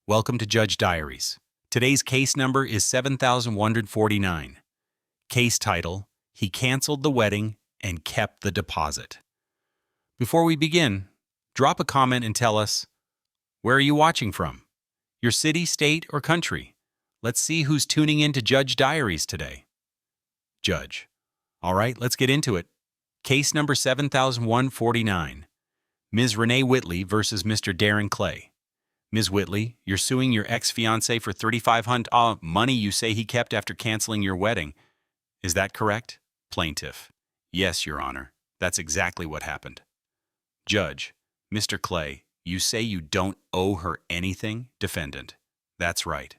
Welcome to Judge Diaries. Today's case number is 7149. Case title, He Canceled the Wedding and Kept the Deposit. Before we begin, drop a comment and tell us, where are you watching from? Your city, state, or country? Let's see who's tuning in to Judge Diaries today. Judge. All right, let's get into it. Case number 7149. Ms. Renee Whitley versus Mr. Darren Clay. Ms. Whitley, you're suing your ex-fiancé for $3,500 money you say he kept after canceling your wedding. Is that correct? Plaintiff. Yes, Your Honor. That's exactly what happened. Judge. Mr. Clay, you say you don't owe her anything? Defendant. That's right.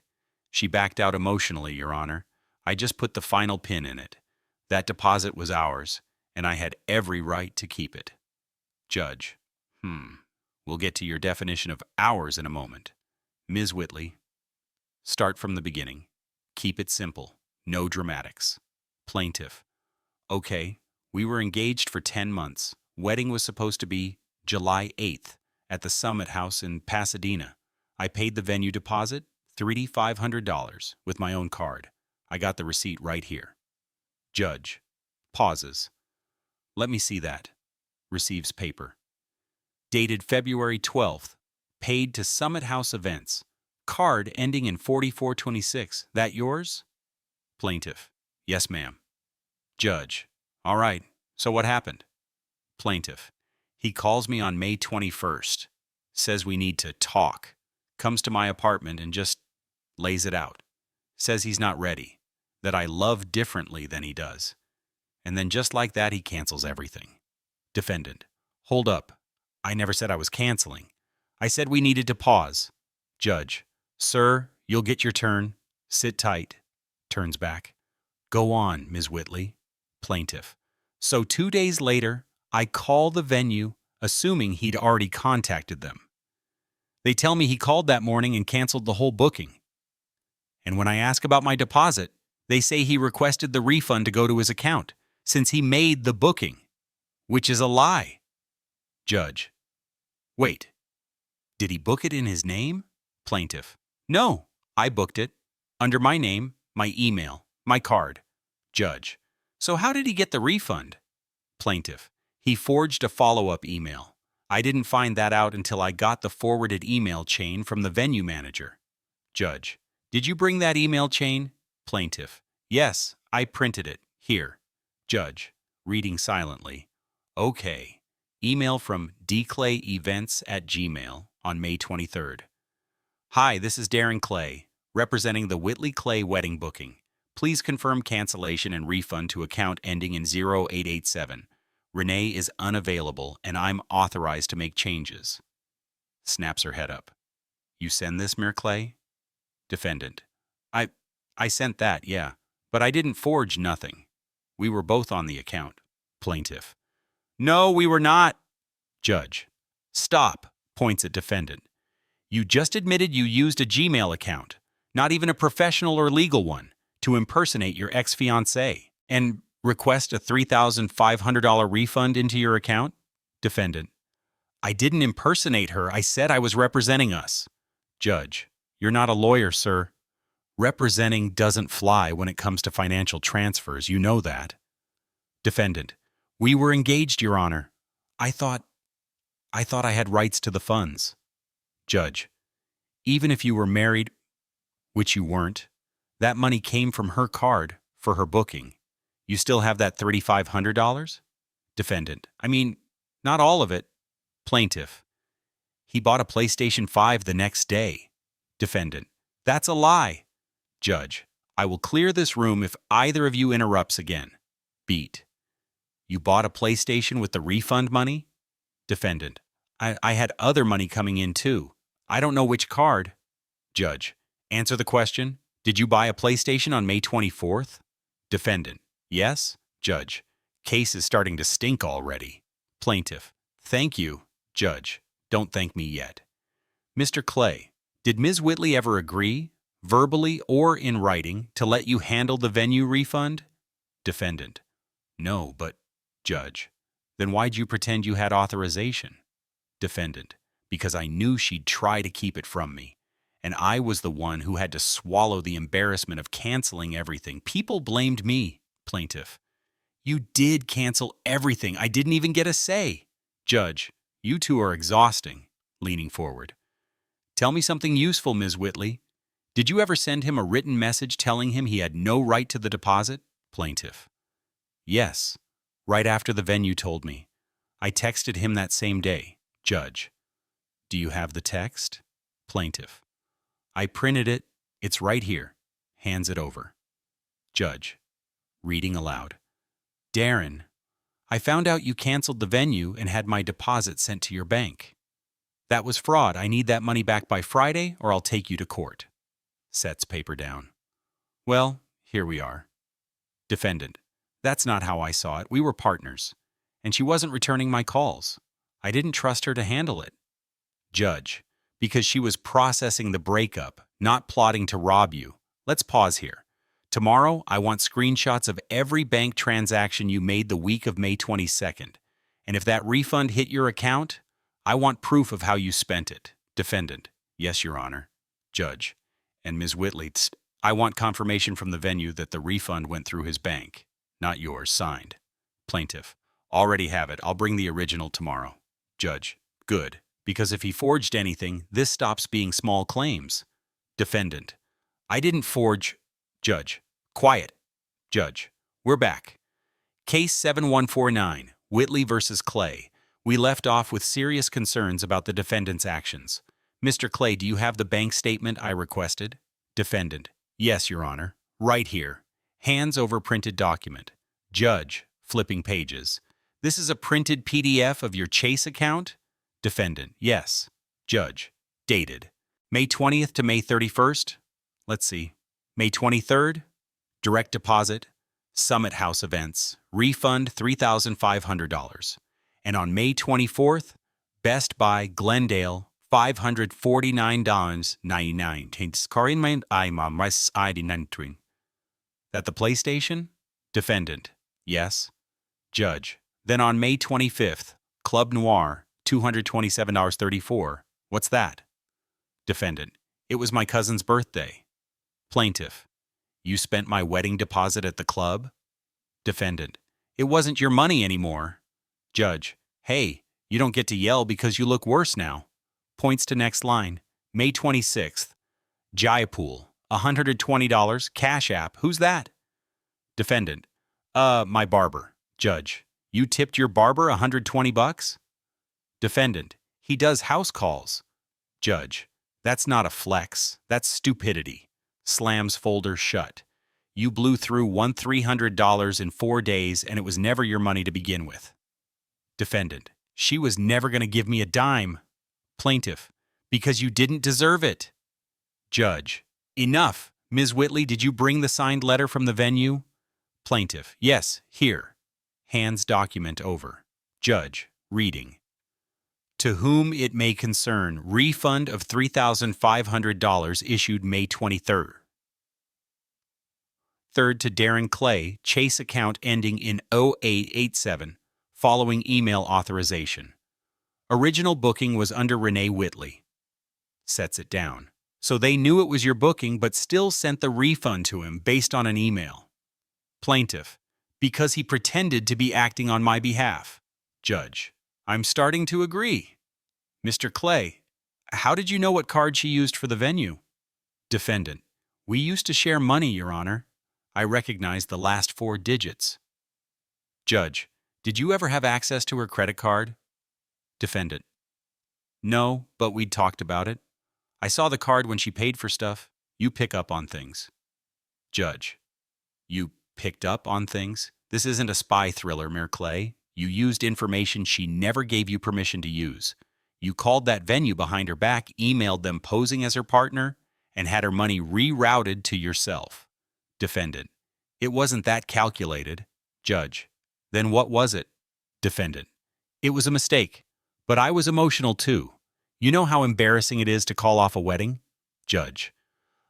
She backed out emotionally, Your Honor. I just put the final pin in it. That deposit was ours, and I had every right to keep it. Judge. We'll get to your definition of ours in a moment. Ms. Whitley. Start from the beginning. Keep it simple. No dramatics. Plaintiff. Okay, we were engaged for 10 months. Wedding was supposed to be July 8th at the Summit House in Pasadena. I paid the venue deposit, $3,500, with my own card. I got the receipt right here. Judge. Pauses. Let me see that. Receives paper. Dated February 12th. Paid to Summit House Events. Card ending in 4426. That yours? Plaintiff. Yes, ma'am. Judge. All right. So what happened? Plaintiff. He calls me on May 21st. Says we need to talk. Comes to my apartment and just lays it out. Says he's not ready. That I love differently than he does. And then just like that, he cancels everything. Defendant. Hold up. I never said I was canceling. I said we needed to pause. Judge. Sir, you'll get your turn. Sit tight. Turns back. Go on, Ms. Whitley. Plaintiff. So 2 days later, I call the venue, assuming he'd already contacted them. They tell me he called that morning and canceled the whole booking. And when I ask about my deposit, they say he requested the refund to go to his account, since he made the booking, which is a lie. Judge. Wait. Did he book it in his name? Plaintiff. No, I booked it. Under my name, my email, my card. Judge. So how did he get the refund? Plaintiff. He forged a follow-up email. I didn't find that out until I got the forwarded email chain from the venue manager. Judge. Did you bring that email chain? Plaintiff. Yes, I printed it. Here. Judge. Reading silently. Okay. Email from dclayevents@gmail on May 23rd. Hi, this is Darren Clay, representing the Whitley Clay wedding booking. Please confirm cancellation and refund to account ending in 0887. Renee is unavailable, and I'm authorized to make changes. Snaps her head up. You send this, Mir Clay? Defendant. I sent that, yeah, but I didn't forge nothing. We were both on the account. Plaintiff. No, we were not. Judge. Stop, points at defendant. You just admitted you used a Gmail account, not even a professional or legal one, to impersonate your ex-fiancé and request a $3,500 refund into your account? Defendant. I didn't impersonate her. I said I was representing us. Judge. You're not a lawyer, sir. Representing doesn't fly when it comes to financial transfers. You know that. Defendant. We were engaged, Your Honor. I thought I had rights to the funds. Judge. Even if you were married, which you weren't, that money came from her card for her booking. You still have that $3,500? Defendant. I mean, not all of it. Plaintiff. He bought a PlayStation 5 the next day. Defendant. That's a lie. Judge. I will clear this room if either of you interrupts again. Beat. You bought a PlayStation with the refund money? Defendant. I had other money coming in too. I don't know which card. Judge. Answer the question. Did you buy a PlayStation on May 24th? Defendant. Yes. Judge. Case is starting to stink already. Plaintiff. Thank you. Judge. Don't thank me yet. Mr. Clay. Did Ms. Whitley ever agree, verbally or in writing, to let you handle the venue refund? Defendant. No, but... Judge. Then why'd you pretend you had authorization? Defendant. Because I knew she'd try to keep it from me. and I was the one who had to swallow the embarrassment of canceling everything. People blamed me. Plaintiff. You did cancel everything. I didn't even get a say. Judge. You two are exhausting. Leaning forward. Tell me something useful, Ms. Whitley. Did you ever send him a written message telling him he had no right to the deposit? Plaintiff. Yes. Right after the venue told me. I texted him that same day. Judge. Do you have the text? Plaintiff. I printed it. It's right here. Hands it over. Judge. Reading aloud. Darren, I found out you canceled the venue and had my deposit sent to your bank. That was fraud. I need that money back by Friday or I'll take you to court. Sets paper down. Well, here we are. Defendant. That's not how I saw it. We were partners. And she wasn't returning my calls. I didn't trust her to handle it. Judge. Because she was processing the breakup, not plotting to rob you. Let's pause here. Tomorrow, I want screenshots of every bank transaction you made the week of May 22nd. And if that refund hit your account, I want proof of how you spent it. Defendant. Yes, Your Honor. Judge. And Ms. Whitley, I want confirmation from the venue that the refund went through his bank. Not yours. Signed. Plaintiff. Already have it. I'll bring the original tomorrow. Judge. Good. Because if he forged anything, this stops being small claims. Defendant. I didn't forge. Judge. Quiet. Judge. We're back. Case 7149, Whitley versus Clay. We left off with serious concerns about the defendant's actions. Mr. Clay, do you have the bank statement I requested? Defendant. Yes, Your Honor. Right here. Hands over printed document. Judge. Flipping pages. This is a printed PDF of your Chase account? Defendant. Yes. Judge. Dated. May 20th to May 31st? Let's see. May 23rd? Direct deposit. Summit House events. Refund $3,500. And on May 24th, Best Buy Glendale $549.99. At the PlayStation? Defendant. Yes. Judge. Then on May 25th, Club Noir $227.34. What's that? Defendant. It was my cousin's birthday. Plaintiff. You spent my wedding deposit at the club? Defendant. It wasn't your money anymore. Judge. Hey, you don't get to yell because you look worse now. Points to next line. May 26th. Jayapool. $120. Cash App. Who's that? Defendant. My barber. Judge. You tipped your barber $120? Defendant. He does house calls. Judge. That's not a flex. That's stupidity. Slams folder shut. You blew through $300 in 4 days and it was never your money to begin with. Defendant. She was never going to give me a dime. Plaintiff. Because you didn't deserve it. Judge. Enough. Ms. Whitley, did you bring the signed letter from the venue? Plaintiff. Yes, here. Hands document over. Judge. Reading. To whom it may concern, refund of $3,500 issued May 23rd. Third to Darren Clay, Chase account ending in 0887, following email authorization. Original booking was under Renee Whitley. Sets it down. So they knew it was your booking but still sent the refund to him based on an email. Plaintiff. Because he pretended to be acting on my behalf. Judge. I'm starting to agree. Mr. Clay, how did you know what card she used for the venue? Defendant. We used to share money, Your Honor. I recognize the last 4 digits. Judge. Did you ever have access to her credit card? Defendant. No, but we'd talked about it. I saw the card when she paid for stuff. You pick up on things. Judge. You picked up on things? This isn't a spy thriller, Mayor Clay. You used information she never gave you permission to use. You called that venue behind her back, emailed them posing as her partner, and had her money rerouted to yourself. Defendant. It wasn't that calculated. Judge. Then what was it? Defendant. It was a mistake, but I was emotional too. You know how embarrassing it is to call off a wedding? Judge.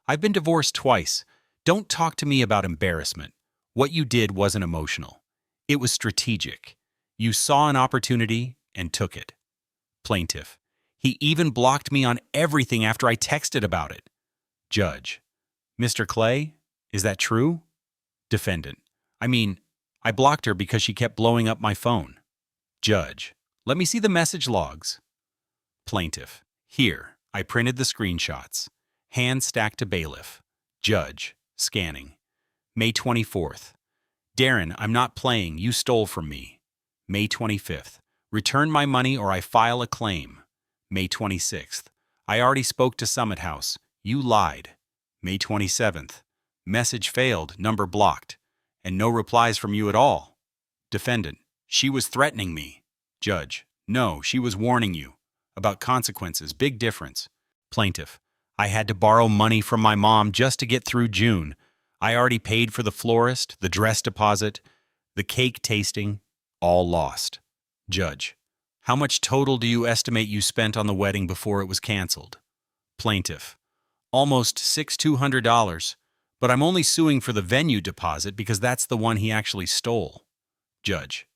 I've been divorced twice. Don't talk to me about embarrassment. What you did wasn't emotional. It was strategic. You saw an opportunity and took it. Plaintiff. He even blocked me on everything after I texted about it. Judge. Mr. Clay, is that true? Defendant. I blocked her because she kept blowing up my phone. Judge. Let me see the message logs. Plaintiff. Here, I printed the screenshots. Hand stacked to bailiff. Judge. Scanning. May 24th. Darren, I'm not playing. You stole from me. May 25th. Return my money or I file a claim. May 26th. I already spoke to Summit House. You lied. May 27th. Message failed, number blocked. And no replies from you at all. Defendant. She was threatening me. Judge. No, she was warning you. About consequences, big difference. Plaintiff. I had to borrow money from my mom just to get through June. I already paid for the florist, the dress deposit, the cake tasting, all lost. Judge. How much total do you estimate you spent on the wedding before it was canceled? Plaintiff. Almost $6,200, but I'm only suing for the venue deposit because that's the one he actually stole. Judge.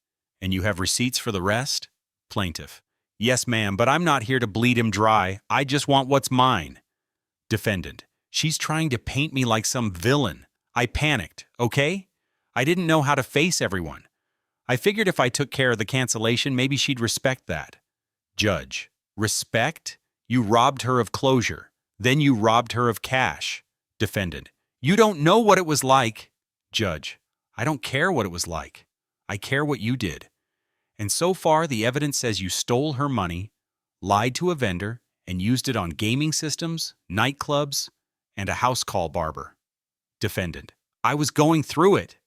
And you have receipts for the rest? Plaintiff. Yes, ma'am, but I'm not here to bleed him dry. I just want what's mine. Defendant. She's trying to paint me like some villain. I panicked, okay? I didn't know how to face everyone. I figured if I took care of the cancellation, maybe she'd respect that. Judge. Respect? You robbed her of closure. Then you robbed her of cash. Defendant. You don't know what it was like. Judge. I don't care what it was like. I care what you did. And so far, the evidence says you stole her money, lied to a vendor, and used it on gaming systems, nightclubs, and a house call barber. Defendant. I was going through it.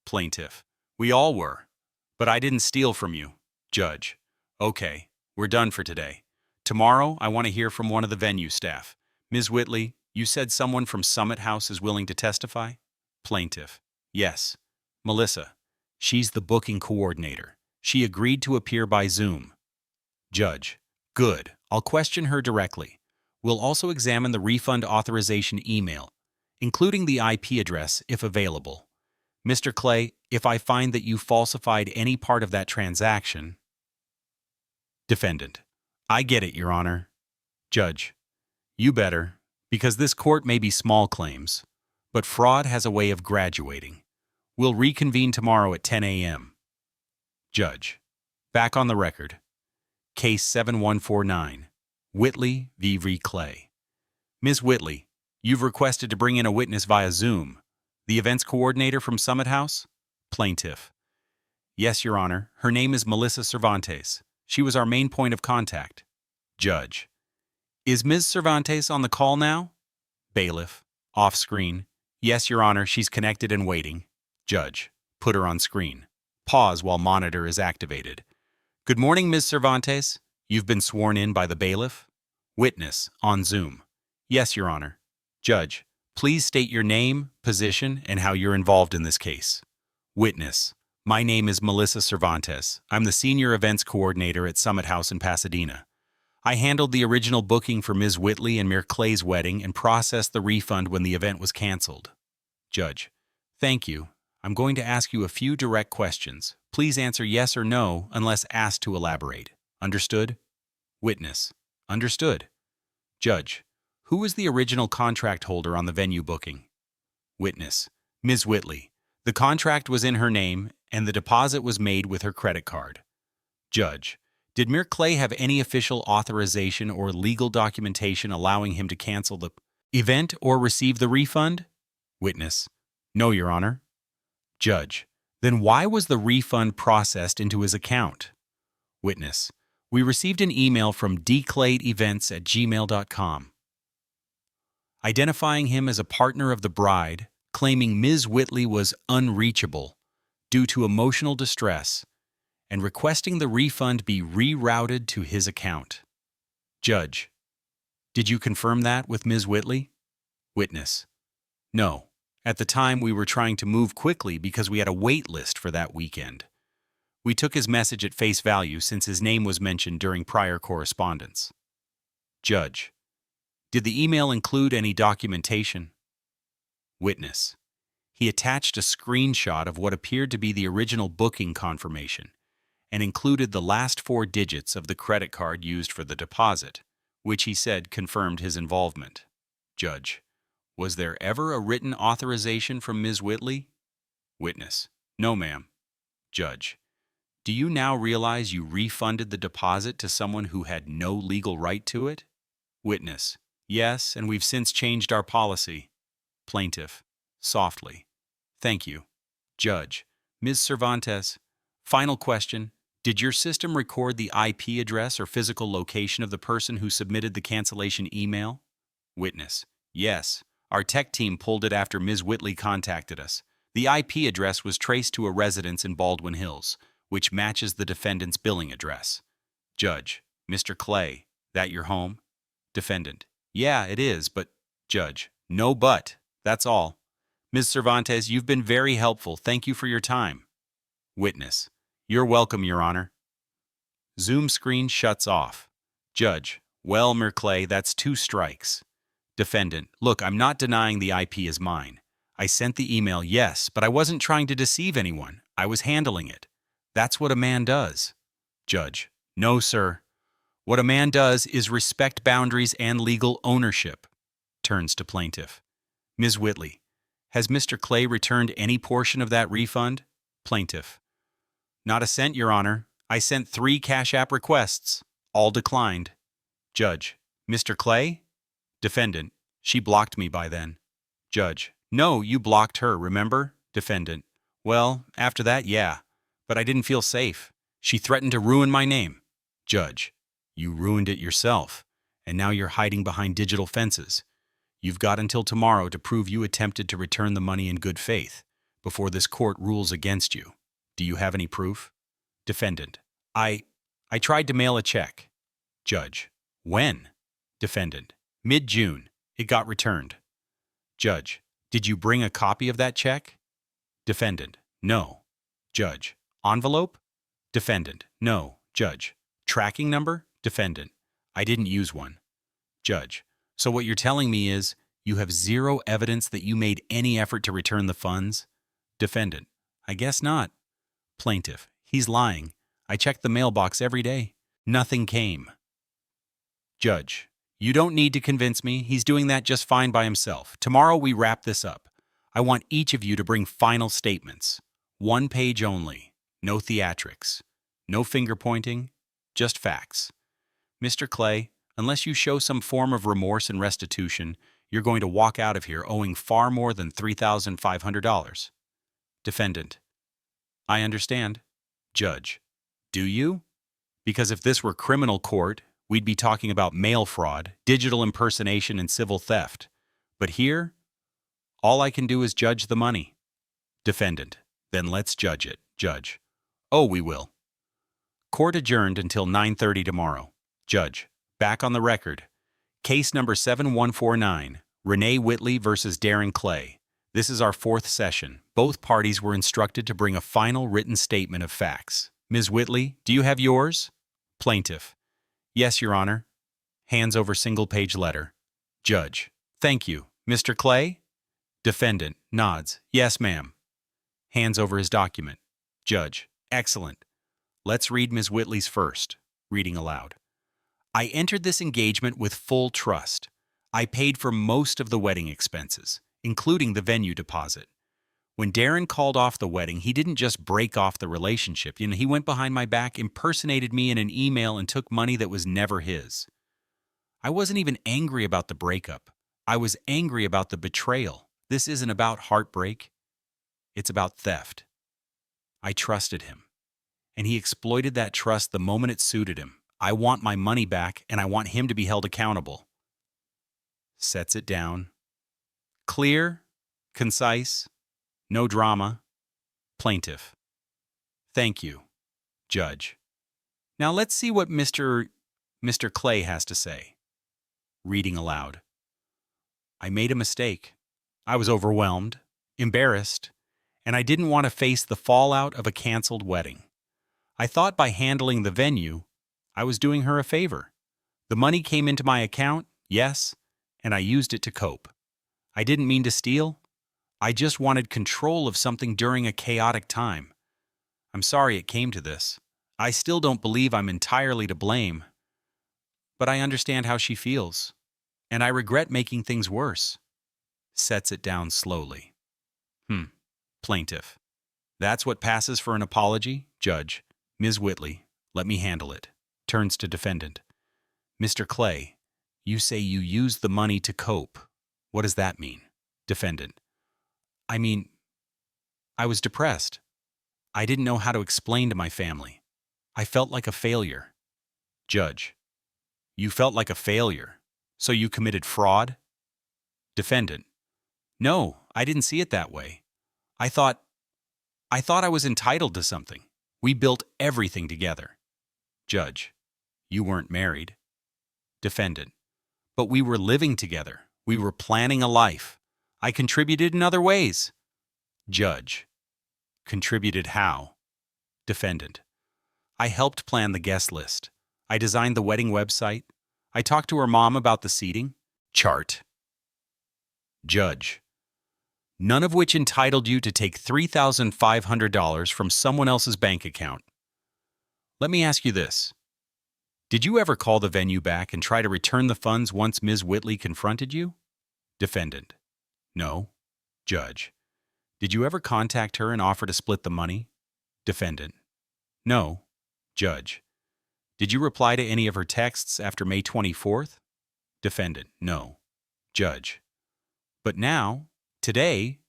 Plaintiff. We all were. But I didn't steal from you. Judge. Okay, we're done for today. Tomorrow, I want to hear from one of the venue staff. Ms. Whitley, you said someone from Summit House is willing to testify? Plaintiff. Yes. Melissa. She's the booking coordinator. She agreed to appear by Zoom. Judge. Good. I'll question her directly. We'll also examine the refund authorization email, including the IP address if available. Mr. Clay, if I find that you falsified any part of that transaction... Defendant. I get it, Your Honor. Judge. You better, because this court may be small claims, but fraud has a way of graduating. We'll reconvene tomorrow at 10 a.m. Judge. Back on the record. Case 7149. Whitley v. Clay. Ms. Whitley, you've requested to bring in a witness via Zoom. The events coordinator from Summit House? Plaintiff. Yes, Your Honor. Her name is Melissa Cervantes. She was our main point of contact. Judge. Is Ms. Cervantes on the call now? Bailiff. Off screen. Yes, Your Honor. She's connected and waiting. Judge. Put her on screen. Pause while monitor is activated. Good morning, Ms. Cervantes. You've been sworn in by the bailiff? Witness. On Zoom. Yes, Your Honor. Judge. Please state your name, position, and how you're involved in this case. Witness. My name is Melissa Cervantes. I'm the Senior Events Coordinator at Summit House in Pasadena. I handled the original booking for Ms. Whitley and Mir Clay's wedding and processed the refund when the event was canceled. Judge. Thank you. I'm going to ask you a few direct questions. Please answer yes or no unless asked to elaborate. Understood? Witness. Understood. Judge. Who was the original contract holder on the venue booking? Witness. Ms. Whitley. The contract was in her name, and the deposit was made with her credit card. Judge. Did Mir Clay have any official authorization or legal documentation allowing him to cancel the event or receive the refund? Witness. No, Your Honor. Judge. Then why was the refund processed into his account? Witness. We received an email from dcladeevents@gmail.com. identifying him as a partner of the bride, claiming Ms. Whitley was unreachable due to emotional distress, and requesting the refund be rerouted to his account. Judge. Did you confirm that with Ms. Whitley? Witness. No. At the time, we were trying to move quickly because we had a wait list for that weekend. We took his message at face value since his name was mentioned during prior correspondence. Judge. Did the email include any documentation? Witness. He attached a screenshot of what appeared to be the original booking confirmation and included the last 4 digits of the credit card used for the deposit, which he said confirmed his involvement. Judge. Was there ever a written authorization from Ms. Whitley? Witness. No, ma'am. Judge. Do you now realize you refunded the deposit to someone who had no legal right to it? Witness. Yes, and we've since changed our policy. Plaintiff. Softly. Thank you. Judge. Ms. Cervantes. Final question. Did your system record the IP address or physical location of the person who submitted the cancellation email? Witness. Yes. Our tech team pulled it after Ms. Whitley contacted us. The IP address was traced to a residence in Baldwin Hills, which matches the defendant's billing address. Judge. Mr. Clay. That your home? Defendant. Yeah, it is, but... Judge. No but. That's all. Ms. Cervantes, you've been very helpful. Thank you for your time. Witness. You're welcome, Your Honor. Zoom screen shuts off. Judge. Well, Mr. Clay, that's 2 strikes. Defendant. Look, I'm not denying the IP is mine. I sent the email, yes, but I wasn't trying to deceive anyone. I was handling it. That's what a man does. Judge. No, sir. What a man does is respect boundaries and legal ownership. Turns to plaintiff. Ms. Whitley. Has Mr. Clay returned any portion of that refund? Plaintiff. Not a cent, Your Honor. I sent 3 Cash App requests. All declined. Judge. Mr. Clay? Defendant. She blocked me by then. Judge. No, you blocked her, remember? Defendant. Well, after that, yeah. But I didn't feel safe. She threatened to ruin my name. Judge. You ruined it yourself, and now you're hiding behind digital fences. You've got until tomorrow to prove you attempted to return the money in good faith, before this court rules against you. Do you have any proof? Defendant. I tried to mail a check. Judge. When? Defendant. Mid-June. It got returned. Judge. Did you bring a copy of that check? Defendant. No. Judge. Envelope? Defendant. No. Judge. Tracking number? Defendant. I didn't use one. Judge. So what you're telling me is you have 0 evidence that you made any effort to return the funds? Defendant. I guess not. Plaintiff. He's lying. I checked the mailbox every day. Nothing came. Judge. You don't need to convince me. He's doing that just fine by himself. Tomorrow we wrap this up. I want each of you to bring final statements. 1 page only. No theatrics. No finger-pointing. Just facts. Mr. Clay, unless you show some form of remorse and restitution, you're going to walk out of here owing far more than $3,500. Defendant. I understand. Judge. Do you? Because if this were criminal court, we'd be talking about mail fraud, digital impersonation, and civil theft. But here, all I can do is judge the money. Defendant. Then let's judge it. Judge. Oh, we will. Court adjourned until 9:30 tomorrow. Judge. Back on the record. Case number 7149, Renee Whitley versus Darren Clay. This is our 4th session. Both parties were instructed to bring a final written statement of facts. Ms. Whitley, do you have yours? Plaintiff. Yes, Your Honor. Hands over single-page letter. Judge. Thank you. Mr. Clay? Defendant. Nods. Yes, ma'am. Hands over his document. Judge. Excellent. Let's read Ms. Whitley's first. Reading aloud. I entered this engagement with full trust. I paid for most of the wedding expenses, including the venue deposit. When Darren called off the wedding, he didn't just break off the relationship. He went behind my back, impersonated me in an email, and took money that was never his. I wasn't even angry about the breakup. I was angry about the betrayal. This isn't about heartbreak. It's about theft. I trusted him, and he exploited that trust the moment it suited him. I want my money back, and I want him to be held accountable. Sets it down. Clear, concise, no drama. Plaintiff. Thank you, Judge. Now let's see what Mr. Clay has to say. Reading aloud. I made a mistake. I was overwhelmed, embarrassed, and I didn't want to face the fallout of a canceled wedding. I thought by handling the venue, I was doing her a favor. The money came into my account, yes, and I used it to cope. I didn't mean to steal. I just wanted control of something during a chaotic time. I'm sorry it came to this. I still don't believe I'm entirely to blame. But I understand how she feels, and I regret making things worse. Sets it down slowly. Plaintiff. That's what passes for an apology? Judge. Ms. Whitley, let me handle it. Turns to defendant. Mr. Clay, you say you used the money to cope. What does that mean? Defendant. I mean, I was depressed. I didn't know how to explain to my family. I felt like a failure. Judge. You felt like a failure, so you committed fraud? Defendant. No, I didn't see it that way. I thought I was entitled to something. We built everything together. Judge. You weren't married. Defendant. But we were living together. We were planning a life. I contributed in other ways. Judge. Contributed how? Defendant. I helped plan the guest list. I designed the wedding website. I talked to her mom about the seating chart. Judge. None of which entitled you to take $3,500 from someone else's bank account. Let me ask you this. Did you ever call the venue back and try to return the funds once Ms. Whitley confronted you? Defendant. No. Judge. Did you ever contact her and offer to split the money? Defendant. No. Judge. Did you reply to any of her texts after May 24th? Defendant. No. Judge. But now, today,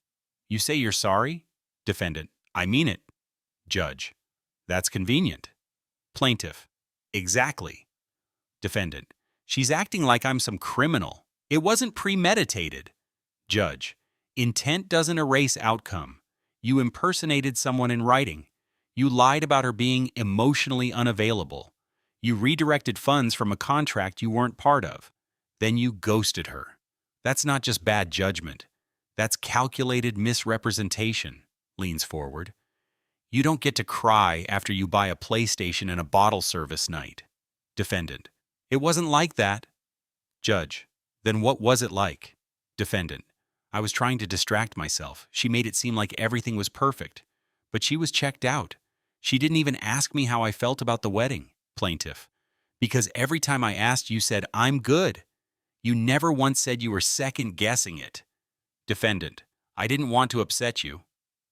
you say you're sorry? Defendant. I mean it. Judge. That's convenient. Plaintiff. Exactly. Defendant. She's acting like I'm some criminal. It wasn't premeditated. Judge. Intent doesn't erase outcome. You impersonated someone in writing. You lied about her being emotionally unavailable. You redirected funds from a contract you weren't part of. Then you ghosted her. That's not just bad judgment. That's calculated misrepresentation. Leans forward. You don't get to cry after you buy a PlayStation and a bottle service night. Defendant. It wasn't like that. Judge. Then what was it like? Defendant. I was trying to distract myself. She made it seem like everything was perfect. But she was checked out. She didn't even ask me how I felt about the wedding. Plaintiff. Because every time I asked, you said, I'm good. You never once said you were second-guessing it. Defendant. I didn't want to upset you.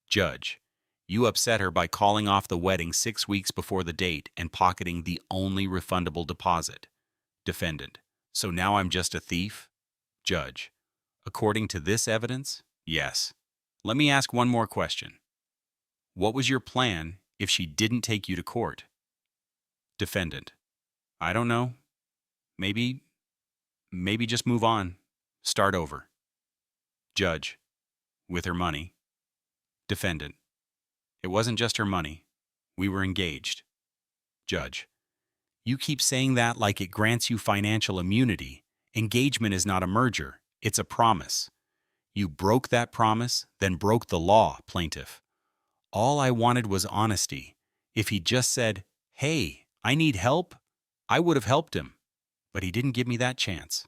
Judge. You upset her by calling off the wedding 6 weeks before the date and pocketing the only refundable deposit. Defendant. So now I'm just a thief? Judge. According to this evidence, yes. Let me ask one more question. What was your plan if she didn't take you to court? Defendant. I don't know. Maybe just move on. Start over. Judge. With her money. Defendant. It wasn't just her money. We were engaged. Judge. You keep saying that like it grants you financial immunity. Engagement is not a merger. It's a promise. You broke that promise, then broke the law, plaintiff. All I wanted was honesty. If he just said, hey, I need help, I would have helped him. But he didn't give me that chance.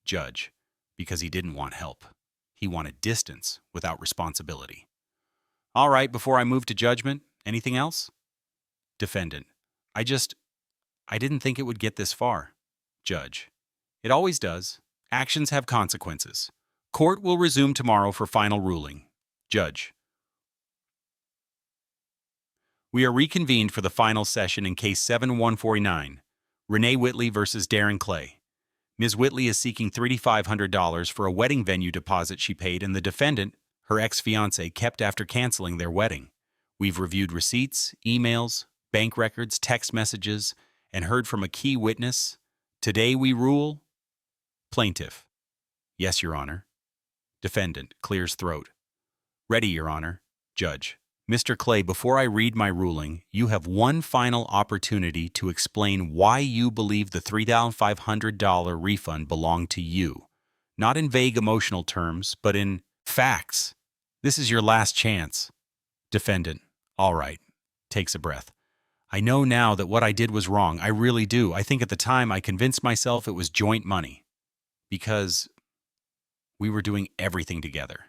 Judge. Because he didn't want help. He wanted distance without responsibility. All right, before I move to judgment, anything else? Defendant. I didn't think it would get this far. Judge. It always does. Actions have consequences. Court will resume tomorrow for final ruling. Judge. We are reconvened for the final session in Case 7149, Renee Whitley versus Darren Clay. Ms. Whitley is seeking $3,500 for a wedding venue deposit she paid, and the defendant, her ex-fiancé, kept after canceling their wedding. We've reviewed receipts, emails, bank records, text messages, and heard from a key witness. Today we rule. Plaintiff. Yes, Your Honor. Defendant clears throat. Ready, Your Honor. Judge. Mr. Clay, before I read my ruling, you have one final opportunity to explain why you believe the $3,500 refund belonged to you. Not in vague emotional terms, but in facts. This is your last chance. Defendant. All right. Takes a breath. I know now that what I did was wrong. I really do. I think at the time I convinced myself it was joint money. Because we were doing everything together.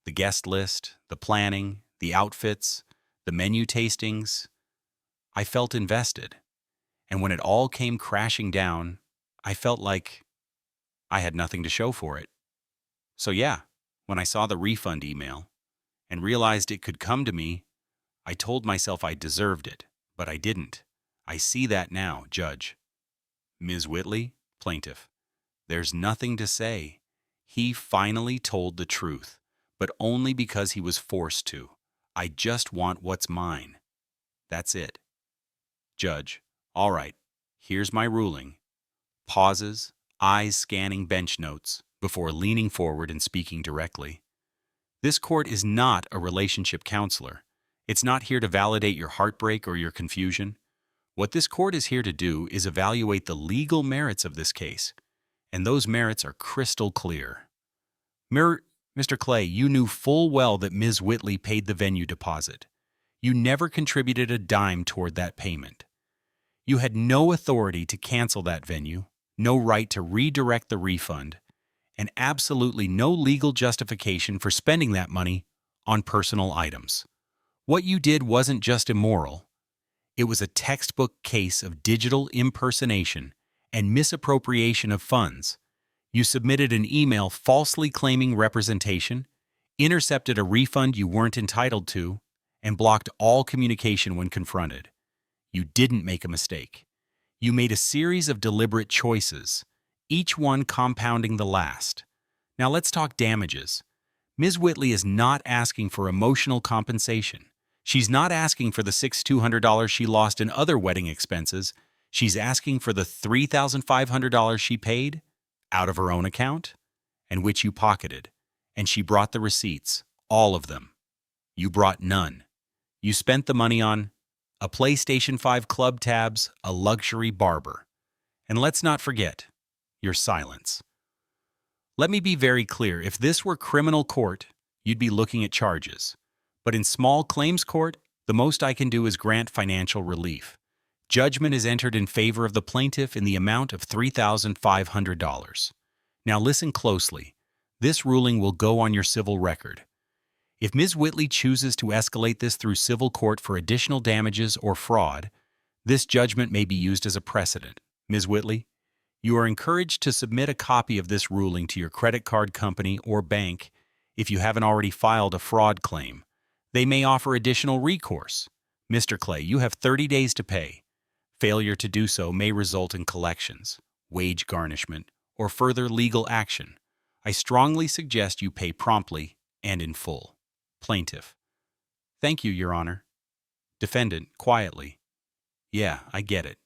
The guest list, the planning, the outfits, the menu tastings. I felt invested. And when it all came crashing down, I felt like I had nothing to show for it. So yeah, when I saw the refund email and realized it could come to me, I told myself I deserved it, but I didn't. I see that now, Judge. Ms. Whitley, plaintiff. There's nothing to say. He finally told the truth, but only because he was forced to. I just want what's mine. That's it. Judge, all right, here's my ruling. Pauses, eyes scanning bench notes, before leaning forward and speaking directly. This court is not a relationship counselor. It's not here to validate your heartbreak or your confusion. What this court is here to do is evaluate the legal merits of this case, and those merits are crystal clear. Mr. Clay, you knew full well that Ms. Whitley paid the venue deposit. You never contributed a dime toward that payment. You had no authority to cancel that venue, no right to redirect the refund, and absolutely no legal justification for spending that money on personal items. What you did wasn't just immoral. It was a textbook case of digital impersonation and misappropriation of funds. You submitted an email falsely claiming representation, intercepted a refund you weren't entitled to, and blocked all communication when confronted. You didn't make a mistake. You made a series of deliberate choices, each one compounding the last. Now let's talk damages. Ms. Whitley is not asking for emotional compensation. She's not asking for the $6,200 she lost in other wedding expenses. She's asking for the $3,500 she paid out of her own account, and which you pocketed. And she brought the receipts, all of them. You brought none. You spent the money on a PlayStation 5 club tabs, a luxury barber. And let's not forget your silence. Let me be very clear. If this were criminal court, you'd be looking at charges. But in small claims court, the most I can do is grant financial relief. Judgment is entered in favor of the plaintiff in the amount of $3,500. Now listen closely. This ruling will go on your civil record. If Ms. Whitley chooses to escalate this through civil court for additional damages or fraud, this judgment may be used as a precedent. Ms. Whitley, you are encouraged to submit a copy of this ruling to your credit card company or bank if you haven't already filed a fraud claim. They may offer additional recourse. Mr. Clay, you have 30 days to pay. Failure to do so may result in collections, wage garnishment, or further legal action. I strongly suggest you pay promptly and in full. Plaintiff. Thank you, Your Honor. Defendant, quietly. Yeah, I get it.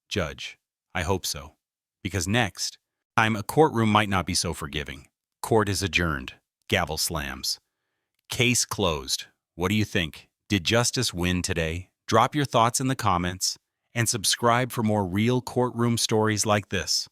Judge. I hope so. Because next time, a courtroom might not be so forgiving. Court is adjourned. Gavel slams. Case closed. What do you think? Did justice win today? Drop your thoughts in the comments and subscribe for more real courtroom stories like this.